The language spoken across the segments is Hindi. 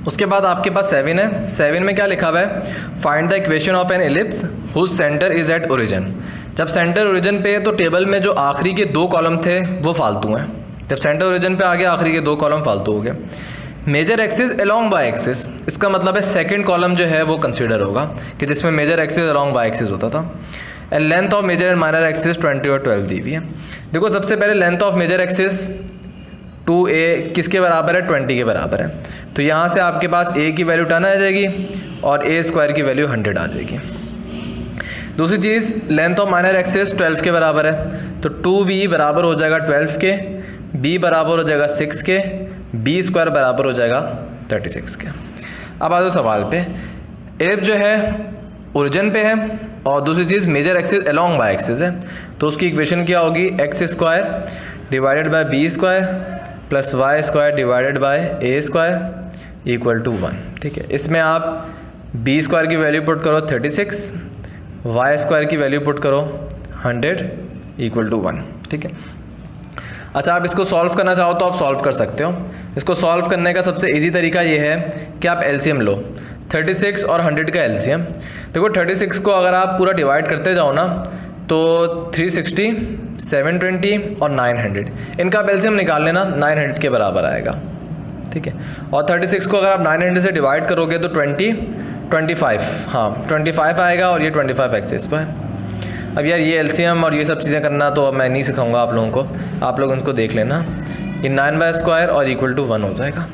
उसके बाद आपके पास 7 है। 7 में क्या लिखा हुआ है, find the equation of an ellipse whose centre is at origin. जब सेंटर ओरिजिन पे है तो टेबल में जो आखिरी के 2 कॉलम थे वो फालतू हैं। जब सेंटर ओरिजिन पे आ गया आखिरी के 2 कॉलम फालतू हो गए। Major axis along Y axis, इसका मतलब है सेकंड कॉलम जो है वो कंसीडर होगा कि जिसमें major axis along Y axis होता था। And length of major and minor axis 20 और 12 दी हुई है। देखो सबसे पहले length of major axis 2a किसके बराबर है, 20 के बराबर है। तो यहाँ से आपके पास a की वैल्यू 10 आ जाएगी और a स्क्वायर की वैल्यू 100 आ जाएगी। दूसरी चीज़, लेंथ ऑफ माइनर एक्सिस 12 के बराबर है, तो 2b बराबर हो जाएगा 12 के, b बराबर हो जाएगा 6 के, b स्क्वायर बराबर हो जाएगा 36 के। अब आ जाओ सवाल पे। एलिप्स जो है ओरिजिन पे है और दूसरी चीज़ major axis along Y axis है, तो उसकी इक्वेशन क्या होगी, x square divided by b square plus y square divided by a square equal to 1। ठीक है, इसमें आप बी स्क्वायर की वैल्यू पुट करो 36, वाई स्क्वायर की वैल्यू पुट करो 100 इक्वल टू 1। ठीक है, अच्छा आप इसको सॉल्व करना चाहो तो आप सॉल्व कर सकते हो। इसको सॉल्व करने का सबसे इजी तरीका ये है कि आप एलसीएम लो, 36 और 100 का एलसीएम। देखो 36 को अगर आप पूरा डिवाइड करते जाओ ना तो 360, 720 और 900, इनका आप एलसीएम निकाल लेना, 900 के बराबर आएगा। ठीक है, और 36 को अगर आप 900 से डिवाइड करोगे तो 25, हाँ 25 आएगा और ये 25 एक्स स्क्वायर। अब यार ये एलसीएम और ये सब चीज़ें करना तो अब मैं नहीं सिखाऊंगा आप लोगों को, आप लोग उनको देख लेना। ये 9y स्क्वायर और इक्वल टू 1 हो जाएगा।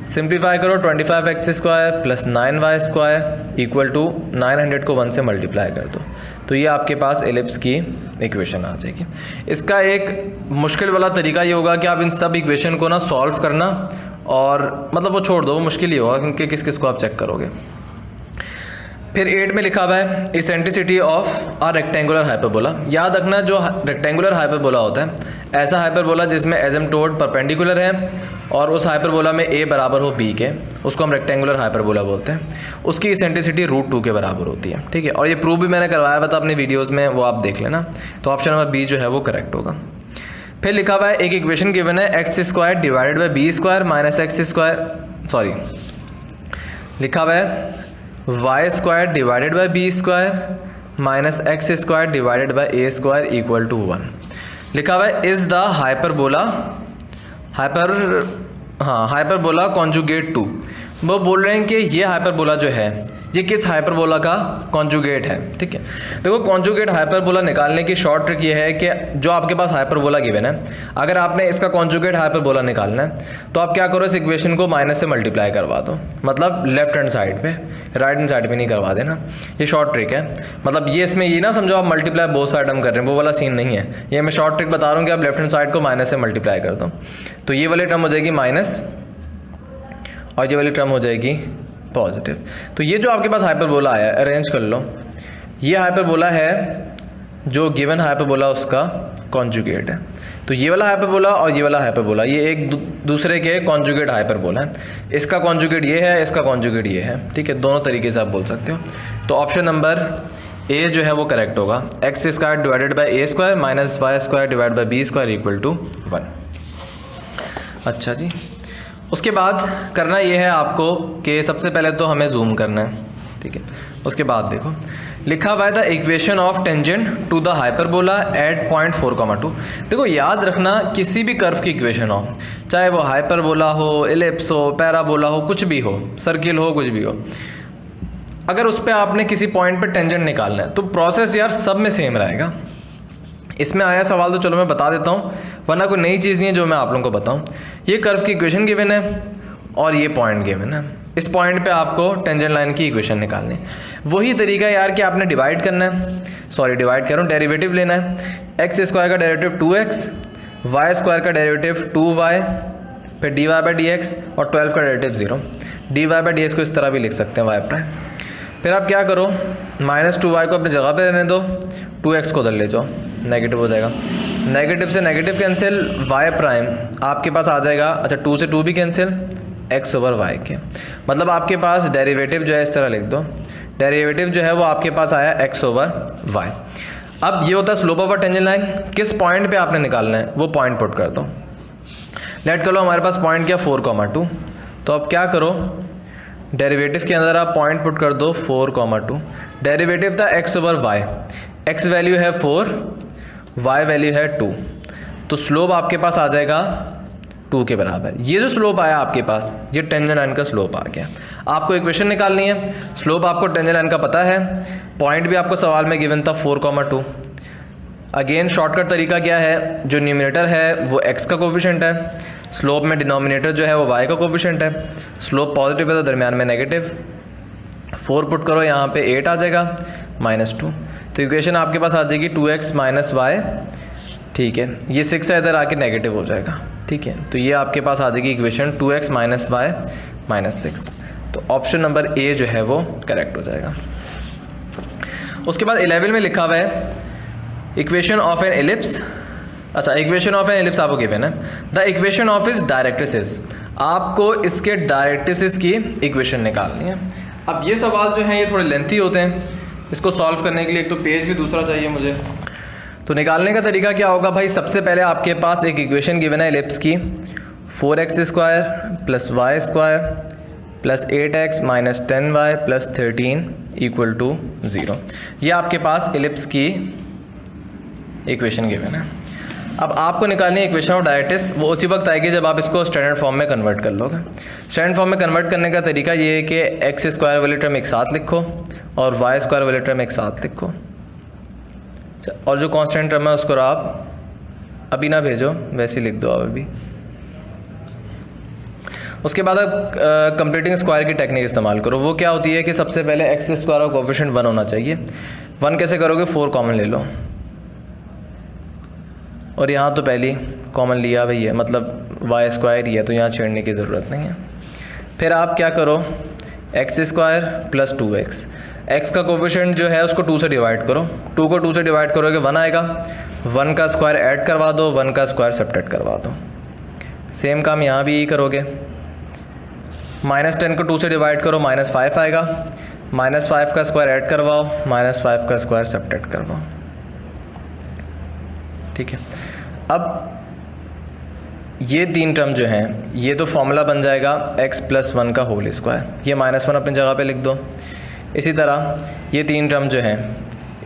सिंप्लीफाई करो, 25 X square plus 9y square equal to 900 को 1 से मल्टीप्लाई कर दो, तो ये आपके पास एलिप्स की इक्वेशन आ जाएगी। इसका एक मुश्किल वाला तरीका ये होगा कि आप इन सब इक्वेशन को ना सॉल्व करना और मतलब वो छोड़ दो, वो मुश्किल ही होगा क्योंकि किस किस को आप चेक करोगे। फिर 8 में लिखा हुआ है eccentricity of a rectangular hyperbola. याद रखना जो रेक्टेंगुलर हाइपरबोला होता है ऐसा हाइपरबोला जिसमें एसिम्प्टोट परपेंडिकुलर है और उस हाइपरबोला में a बराबर हो b के, उसको हम रेक्टेंगुलर हाइपरबोला बोलते हैं। उसकी इसेंट्रिसिटी √2 के बराबर होती है। ठीक है, और ये प्रूव भी मैंने करवाया हुआ था अपने वीडियोज़ में, वो आप देख लेना। तो ऑप्शन नंबर बी जो है वो करेक्ट होगा। फिर लिखा हुआ है एक इक्वेशन गिवन है X square divided by B square minus X square, sorry लिखा हुआ है Y square divided by B square minus X square divided by A square equal to 1। लिखा हुआ है is the hyperbola hyperbola conjugate to. वो बोल रहे हैं कि ये हाइपरबोला जो है ये किस हाइपरबोला का कॉन्जुगेट है। ठीक है, देखो कॉन्जुगेट हाइपरबोला निकालने की शॉर्ट ट्रिक ये है कि जो आपके पास हाइपरबोला गिवन है, अगर आपने इसका कॉन्जुगेट हाइपरबोला निकालना है तो आप क्या करो, इस इक्वेशन को माइनस से मल्टीप्लाई करवा दो, मतलब लेफ्ट हैंड साइड पे, राइट हैंड साइड पे नहीं करवा देना। ये शॉर्ट ट्रिक है, मतलब ये इसमें ये ना समझो आप मल्टीप्लाई बोथ साइड हम कर रहे हैं, वो वाला सीन नहीं है। ये मैं शॉर्ट ट्रिक बता रहा हूँ कि आप लेफ्ट हैंड साइड को माइनस से मल्टीप्लाई कर दो, तो ये वाली टर्म हो जाएगी माइनस और ये वाली टर्म हो जाएगी पॉजिटिव। तो ये जो आपके पास हाइपरबोला आया अरेंज कर लो, ये हाइपरबोला है जो गिवन हाइपरबोला उसका कॉन्जुगेट है। तो ये वाला हाइपरबोला और ये वाला हाइपरबोला ये एक दूसरे के कॉन्जुगेट हाइपरबोला है। इसका कॉन्जुगेट ये है, इसका कॉन्जुगेट ये है। ठीक है, दोनों तरीके से आप बोल सकते हो। तो ऑप्शन नंबर ए जो है वो करेक्ट होगा, X square divided by A square minus Y square divide by B square equal to 1। अच्छा जी, उसके बाद करना ये है आपको कि सबसे पहले तो हमें जूम करना है। ठीक है, उसके बाद देखो लिखा हुआ है the equation of tangent to the hyperbola at point 4,2। देखो याद रखना किसी भी कर्व की इक्वेशन हो, चाहे वो हाइपरबोला हो, एलिप्स हो, पैराबोला हो, कुछ भी हो, सर्किल हो, कुछ भी हो, अगर उस पर आपने किसी पॉइंट पर टेंजेंट निकालना है तो प्रोसेस यार सब में सेम रहेगा। इसमें आया सवाल तो चलो मैं बता देता हूँ, वरना कोई नई चीज़ नहीं है जो मैं आप लोगों को बताऊँ। ये कर्व की इक्वेशन गिवन है और ये पॉइंट गिवन है। इस पॉइंट पे आपको टेंजेंट लाइन की इक्वेशन निकालनी है। वही तरीका यार कि आपने डिवाइड करना है, सॉरी डिवाइड कर रहा हूँ, डेरिवेटिव लेना है। एक्स स्क्वायर का डेरिवेटिव 2x, वाई स्क्वायर का डेरिवेटिव 2y, फिर dy बाई डी एक्स और 12 का derivative 0। dy by D x को इस तरह भी लिख सकते हैं y प्राइम। फिर आप क्या करो, -2y को अपनी जगह पे रहने दो, 2x को उधर ले जाओ, नेगेटिव हो जाएगा, नेगेटिव से नेगेटिव कैंसिल, y प्राइम आपके पास आ जाएगा। अच्छा 2 से 2 भी कैंसिल, x ओवर y के, मतलब आपके पास डेरिवेटिव जो है इस तरह लिख दो, डेरिवेटिव जो है वो आपके पास आया x ओवर y। अब ये होता है slope of a tangent line, किस पॉइंट पे आपने निकालना है वो पॉइंट पुट कर दो। लेट कर लो हमारे पास पॉइंट क्या 4,2, तो अब क्या करो, डेरिवेटिव के अंदर आप पॉइंट पुट कर दो 4,2। डेरिवेटिव था x over y, x value है 4, y वैल्यू है 2, तो स्लोप आपके पास आ जाएगा 2 के बराबर। ये जो स्लोप आया आपके पास, ये टेंजेंट लाइन का स्लोप आ गया। आपको इक्वेशन निकालनी है, स्लोप आपको टेंजेंट लाइन का पता है, पॉइंट भी आपको सवाल में गिवन था 4,2। अगेन शॉर्टकट तरीका क्या है, जो न्यूमरेटर है वो x का कोफिशिएंट है, स्लोप में डिनोमिनेटर जो है वो y का कोफिशिएंट है, स्लोप पॉजिटिव है तो दरमियान में नेगेटिव। 4 पुट करो, यहाँ पे 8 आ जाएगा -2, तो इक्वेशन आपके पास आ जाएगी 2x माइनस वाई। ठीक है, ये 6 है, इधर आके नेगेटिव हो जाएगा। ठीक है, तो ये आपके पास आ जाएगी equation 2x minus Y minus 6। तो ऑप्शन नंबर ए जो है वो करेक्ट हो जाएगा। उसके बाद 11 में लिखा हुआ है इक्वेशन ऑफ एन एलिप्स। अच्छा, इक्वेशन ऑफ एन एलिप्स आपको गिवन है, the equation of is directrices. आपको इसके डायरेक्ट्रिसेस की इक्वेशन निकालनी है। अब ये सवाल जो हैं ये थोड़े लेंथी होते हैं, इसको सॉल्व करने के लिए एक तो पेज भी दूसरा चाहिए मुझे। तो निकालने का तरीका क्या होगा भाई, सबसे पहले आपके पास एक इक्वेशन गिवन है एलिप्स की, 4x² plus y² plus 8x minus 10y plus 13 equal to 0। ये आपके पास एलिप्स की इक्वेशन गिवन है। अब आपको निकालनी है इक्वेशन ऑफ डायरेक्ट्रिक्स, वो उसी वक्त आएगी जब आप इसको स्टैंडर्ड फॉर्म में कन्वर्ट कर लोगे। स्टैंडर्ड फॉर्म में कन्वर्ट करने का तरीका ये है कि x² वाले टर्म एक साथ लिखो और y² वाले टर्म एक साथ लिखो, और जो कांस्टेंट टर्म है उसको आप अभी ना भेजो, वैसे ही लिख दो आप अभी। उसके बाद आप कंप्लीटिंग स्क्वायर की टेक्निक इस्तेमाल करो। वो क्या होती है कि सबसे पहले x² का कोफिशिएंट 1 होना चाहिए। 1 कैसे करोगे, 4 कॉमन ले लो, और यहाँ तो पहली कॉमन लिया भाई है, मतलब y² ही है, तो यहाँ छेड़ने की ज़रूरत नहीं है। फिर आप क्या करो, x² प्लस 2x, x का कोफिशिएंट जो है उसको 2 से डिवाइड करो, 2 को 2 से डिवाइड करोगे 1 आएगा, 1 का स्क्वायर ऐड करवा दो, 1 का स्क्वायर सब्ट्रैक्ट करवा दो। सेम काम यहाँ भी यही करोगे। -10 को 2 से डिवाइड करो, -5 आएगा, -5 का स्क्वायर ऐड करवाओ, -5 का स्क्वायर सब्ट्रैक्ट करवाओ। ठीक है, अब ये 3 टर्म जो हैं ये तो फॉर्मूला बन जाएगा x प्लस 1 का होल स्क्वायर, ये -1 अपनी जगह पे लिख दो। इसी तरह ये 3 टर्म जो हैं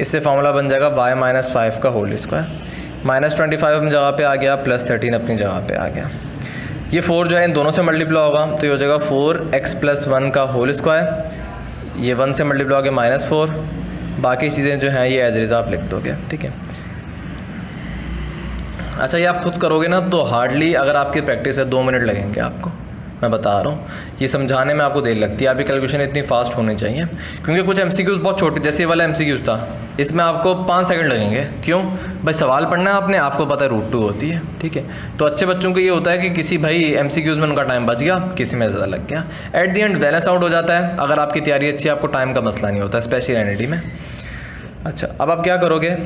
इससे फॉर्मूला बन जाएगा y माइनस 5 का होल स्क्वायर, -25 अपनी जगह पे आ गया, प्लस 13 अपनी जगह पे आ गया। ये 4 जो है इन दोनों से मल्टीप्लाई होगा, तो ये हो जाएगा 4x प्लस 1 का होल स्क्वायर, ये 1 से मल्टीप्लाई हो गया -4, बाकी चीज़ें जो हैं ये एज इट इज़ आप लिख दोगे। ठीक है, अच्छा ये आप खुद करोगे ना तो हार्डली, अगर आपकी प्रैक्टिस है 2 मिनट लगेंगे आपको, मैं बता रहा हूँ। ये समझाने में आपको देर लगती है, आपकी कैलकुलेशन इतनी फास्ट होनी चाहिए, क्योंकि कुछ MCQs बहुत छोटे, जैसे वाला MCQs था, इसमें आपको 5 सेकंड लगेंगे। क्यों भाई, सवाल पढ़ना है आपने, आपको पता है रूट 2 होती है। ठीक है, तो अच्छे बच्चों को ये होता है कि किसी भाई MCQs में उनका टाइम बच गया, किसी में ज़्यादा लग गया, at the and balance out हो जाता है। अगर आपकी तैयारी अच्छी है आपको टाइम का मसला नहीं होता, स्पेशली एनईटी में। अच्छा, अब आप क्या करोगे,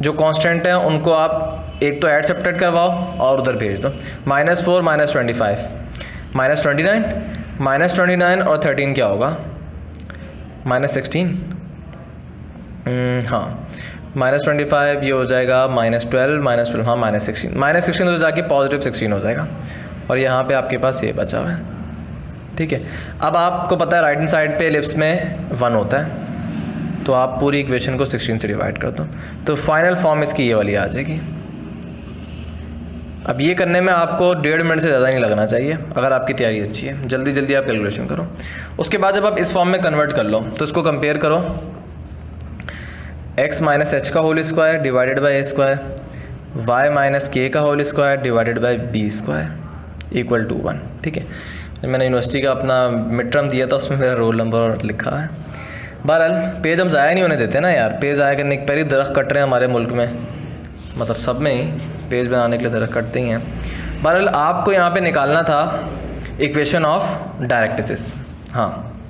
जो कांस्टेंट हैं उनको आप एक तो ऐड सब्ट्रैक्ट करवाओ और उधर भेज दो। -4 -25 -29 और 13 क्या होगा, -16। हाँ, -25 ये हो जाएगा -12 हाँ -16 तो जाके पॉजिटिव 16 हो जाएगा, और यहाँ पे आपके पास ये बचा हुआ है। ठीक है, अब आपको पता है राइट हैंड साइड पे एलिप्स में 1 होता है, तो आप पूरी इक्वेशन को 16 से डिवाइड कर दो, तो फाइनल फॉर्म इसकी ये वाली आ जाएगी। अब ये करने में आपको 1.5 मिनट से ज़्यादा नहीं लगना चाहिए, अगर आपकी तैयारी अच्छी है। जल्दी जल्दी आप कैलकुलेशन करो। उसके बाद जब आप इस फॉर्म में कन्वर्ट कर लो तो इसको कंपेयर करो, x माइनस h का whole square divided by a square, y minus k का whole square divided by b square equal to 1। ठीक है, मैंने यूनिवर्सिटी का अपना मिड टर्म दिया था, उसमें मेरा रोल नंबर लिखा है। बहरहाल पेज हम ज़ाया नहीं होने देते ना यार, पेज ज़ाया करने के पहले दरख्त कट रहे हैं हमारे मुल्क में, मतलब सब में ही पेज बनाने के लिए दरख्त कटते ही हैं। बहरहाल आपको यहाँ पे निकालना था इक्वेशन ऑफ डायरेक्ट्रिसेस। हाँ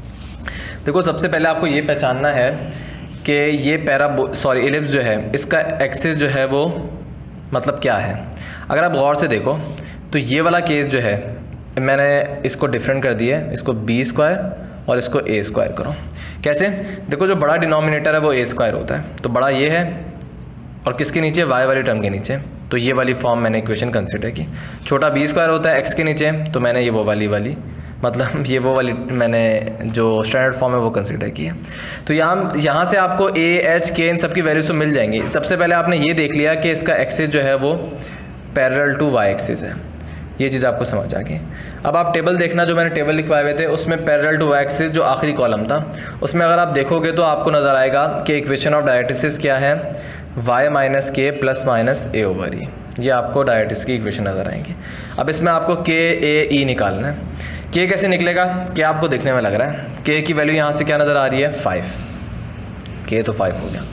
देखो, सबसे पहले आपको ये पहचानना है कि ये एलिप्स जो है इसका एक्सिस जो है वो मतलब क्या है। अगर आप गौर से देखो तो ये वाला केस जो है मैंने इसको डिफरेंट कर दिया है, इसको b स्क्वायर और इसको a स्क्वायर करो। कैसे, देखो जो बड़ा डिनोमिनेटर है वो a स्क्वायर होता है, तो बड़ा ये है और किसके नीचे, y वाले टर्म के नीचे, तो ये वाली फॉर्म मैंने इक्वेशन कंसिडर की। छोटा बी स्क्वायर होता है x के नीचे, तो मैंने ये वो वाली मतलब ये वो वाली मैंने जो स्टैंडर्ड फॉर्म है वो कंसिडर की है। तो यहाँ से आपको a, h, k इन सब की वैल्यूज तो मिल जाएंगी। सबसे पहले आपने ये देख लिया कि इसका एक्सिस जो है वो पैरेलल टू y एक्सिस है, ये चीज़ आपको समझ आ गई। अब आप टेबल देखना, जो मैंने टेबल लिखवाए हुए थे उसमें पैरेलल टू y एक्सिस जो आखिरी कॉलम था उसमें अगर आप देखोगे तो आपको नज़र आएगा कि इक्वेशन ऑफ डायरेक्ट्रिक्स क्या है, y माइनस के प्लस माइनस ए ओवर ई। ये आपको डायरेक्ट्रिक्स की इक्वेशन नज़र आएंगी। अब इसमें आपको के ए ई निकालना है। के कैसे निकलेगा, के आपको देखने में लग रहा है के की वैल्यू यहाँ से क्या नज़र आ रही है 5, के तो 5 हो गया।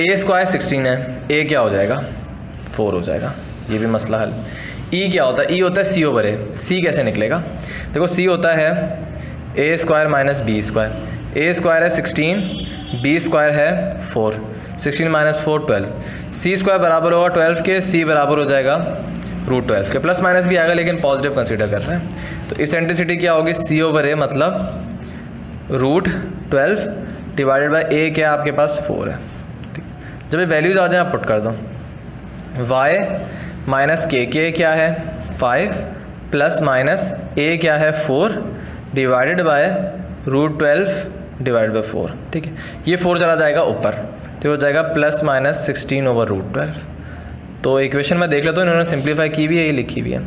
ए स्क्वायर 16 है, ए क्या हो जाएगा 4 हो जाएगा, ये भी मसला हल। ई क्या होता है, ई होता है सी ओवर ए। सी कैसे निकलेगा, देखो सी होता है ए स्क्वायर माइनस बी स्क्वायर। ए स्क्वायर है 16, बी स्क्वायर है 4, 16 माइनस 4 12। सी स्क्वायर बराबर होगा 12 के, सी बराबर हो जाएगा रूट 12 के। प्लस माइनस भी आएगा लेकिन पॉजिटिव कंसीडर कर रहे हैं। तो इसेंट्रिसिटी क्या होगी, सी ओवर ए मतलब रूट 12 डिवाइडेड बाई ए क्या है आपके पास 4 है। ठीक, जब ये वैल्यूज आ जाए आप पुट कर दो। वाई माइनस के क्या है 5 प्लस माइनस ए क्या है 4 divided by root 12 divided by 4। ठीक है, ये 4 चला जाएगा ऊपर तो हो जाएगा प्लस माइनस 16 ओवर रूट 12। तो इक्वेशन में देख लेता हूँ इन्होंने सिंप्लीफाई की भी है, ये लिखी हुई है।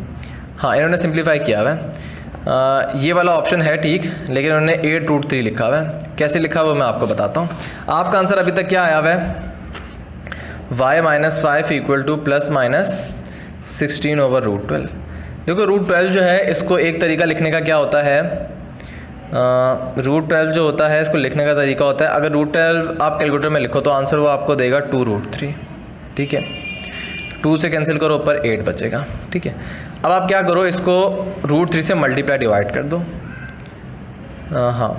हाँ, इन्होंने सिंप्लीफाई किया हुआ है। ये वाला ऑप्शन है ठीक, लेकिन उन्होंने 8 रूट 3 लिखा हुआ है। कैसे लिखा हुआ मैं आपको बताता हूँ। आपका आंसर अभी तक क्या आया हुआ है, y minus 5 equal to plus minus 16 over root 12। देखो रूट 12 जो है इसको एक तरीका लिखने का क्या होता है, रूट 12 जो होता है इसको लिखने का तरीका होता है, अगर रूट 12 आप कैलकुलेटर में लिखो तो आंसर वो आपको देगा 2 रूट 3। ठीक है, 2 से कैंसिल करो, ऊपर 8 बचेगा। ठीक है, अब आप क्या करो, इसको रूट 3 से मल्टीप्लाई डिवाइड कर दो। हाँ,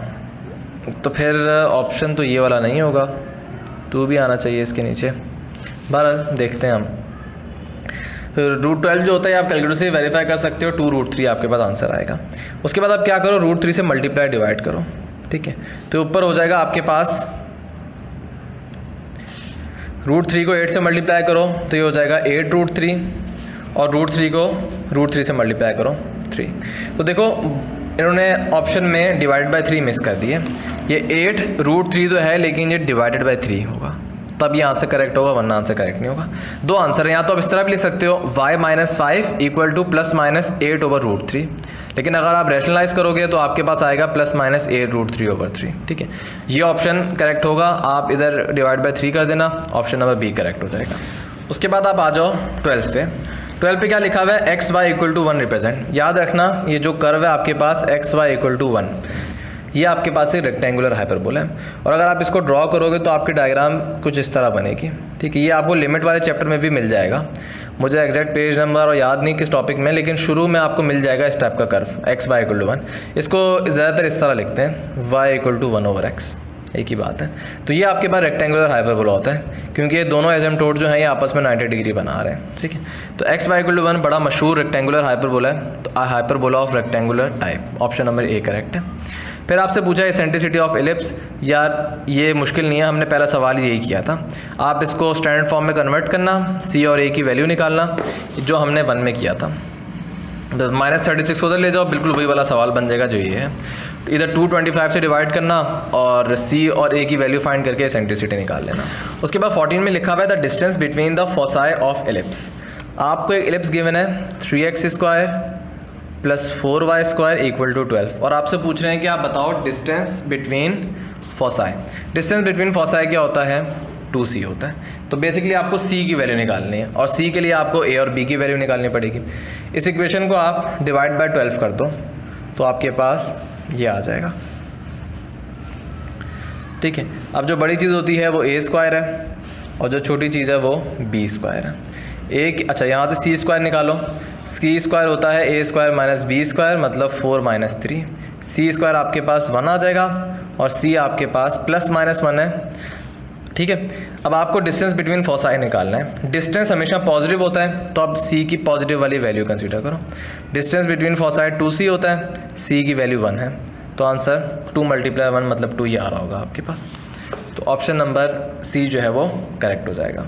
तो फिर ऑप्शन तो ये वाला नहीं होगा, 2 भी आना चाहिए इसके नीचे। बहरहाल देखते हैं हम। फिर रूट 12 जो होता है आप कैलकुलेटर से वेरीफाई कर सकते हो, 2 रूट 3 आपके पास आंसर आएगा। उसके बाद आप क्या करो, रूट 3 से मल्टीप्लाई डिवाइड करो। ठीक है, तो ऊपर हो जाएगा आपके पास रूट 3 को 8 से मल्टीप्लाई करो तो ये हो जाएगा 8 रूट 3, और रूट 3 को रूट 3 से मल्टीप्लाई करो 3। तो देखो इन्होंने ऑप्शन में डिवाइडेड बाई 3 मिस कर दिए। ये 8 रूट 3 तो है लेकिन ये डिवाइडेड बाई 3 होगा, तब ये आंसर करेक्ट होगा, वरना आंसर करेक्ट नहीं होगा। 2 आंसर है, यहाँ तो आप इस तरह भी लिख सकते हो y minus 5 equal to plus minus 8 over root 3, लेकिन अगर आप रैशनलाइज करोगे तो आपके पास आएगा प्लस माइनस 8 रूट 3 ओवर 3। ठीक है, ये ऑप्शन करेक्ट होगा। आप इधर डिवाइड बाई 3 कर देना, ऑप्शन नंबर बी करेक्ट हो जाएगा। उसके बाद आप आ जाओ 12 पे। 12 पे क्या लिखा हुआ है, x y equal to 1 represent. याद रखना ये जो कर्व है आपके पास एक्स वाई इक्वल टू 1, ये आपके पास एक रेक्टेंगुलर हाइपरबोला है, और अगर आप इसको ड्रॉ करोगे तो आपकी डायग्राम कुछ इस तरह बनेगी। ठीक है, ये आपको लिमिट वाले चैप्टर में भी मिल जाएगा, मुझे एग्जैक्ट पेज नंबर और याद नहीं किस टॉपिक में, लेकिन शुरू में आपको मिल जाएगा इस टाइप का curve x y equal to 1। इसको ज़्यादातर इस तरह लिखते हैं y equal to 1 over x, एक ही बात है। तो ये आपके पास रेक्टेंगुलर हाइपरबोला होता है क्योंकि ये दोनों एसिम्प्टोड जो हैं ये आपस में 90 डिग्री बना रहे हैं। ठीक है, तो एक्स वाई इक्वल टू 1 बड़ा मशहूर रेक्टेंगुलर हाइपरबोला है, तो hyperbola of rectangular type, option number A correct है। फिर आपसे पूछा एसेंट्रिसिटी ऑफ एलिप्स। यार ये मुश्किल नहीं है, हमने पहला सवाल यही किया था। आप इसको स्टैंडर्ड फॉर्म में कन्वर्ट करना, सी और ए की वैल्यू निकालना, जो हमने 1 में किया था। -36 उधर ले जाओ, बिल्कुल वही वाला सवाल बन जाएगा जो ये है। इधर 225 से डिवाइड करना और सी और ए की वैल्यू फाइंड करके एसेंट्रिसिटी निकाल लेना। उसके बाद 14 में लिखा हुआ है the distance between the foci of ellipse. आपको एक एलिप्स गिवन है 3x square plus 4y square equal to 12, और आपसे पूछ रहे हैं कि आप बताओ distance between foci. Distance between foci क्या होता है, 2c होता है। तो बेसिकली आपको c की वैल्यू निकालनी है, और c के लिए आपको a और b की वैल्यू निकालनी पड़ेगी। इस इक्वेशन को आप डिवाइड बाय 12 कर दो तो आपके पास ये आ जाएगा। ठीक है, अब जो बड़ी चीज़ होती है वो a स्क्वायर है, और जो छोटी चीज़ है वो b स्क्वायर है। अच्छा, यहाँ से c स्क्वायर निकालो, c स्क्वायर होता है a square minus b square मतलब 4 माइनस 3। c स्क्वायर आपके पास 1 आ जाएगा, और c आपके पास प्लस माइनस 1 है। ठीक है, अब आपको डिस्टेंस बिटवीन फोसाई निकालना है। डिस्टेंस हमेशा पॉजिटिव होता है, तो अब c की पॉजिटिव वाली वैल्यू कंसीडर करो। डिस्टेंस बिटवीन फोसाई 2c होता है, c की वैल्यू 1 है, तो आंसर 2 × 1 मतलब 2 ही आ रहा होगा आपके पास। तो ऑप्शन नंबर सी जो है वो करेक्ट हो जाएगा।